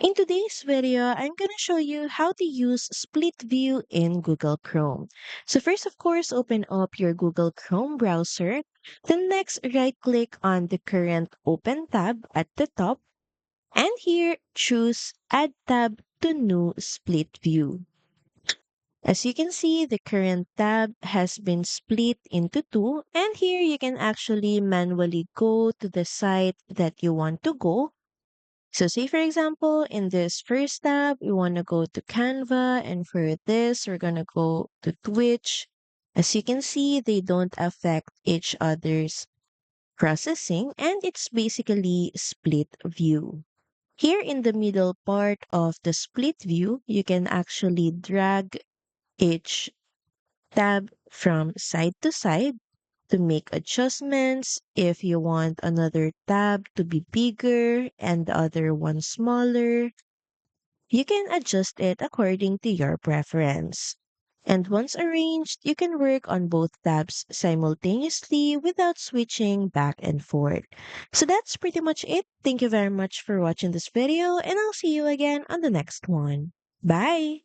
In today's video, I'm going to show you how to use split view in Google Chrome. So first, of course, open up your Google Chrome browser. Then next, right-click on the current open tab at the top. And here, choose Add tab to New Split View. As you can see, the current tab has been split into two. And here, you can actually manually go to the site that you want to go. So say for example, in this first tab, we want to go to Canva, and for this, we're going to go to Twitch. As you can see, they don't affect each other's processing, and it's basically split view. Here in the middle part of the split view, you can actually drag each tab from side to side to make adjustments. If you want another tab to be bigger and the other one smaller, you can adjust it according to your preference. And once arranged, you can work on both tabs simultaneously without switching back and forth. So that's pretty much it. Thank you very much for watching this video, and I'll see you again on the next one. Bye!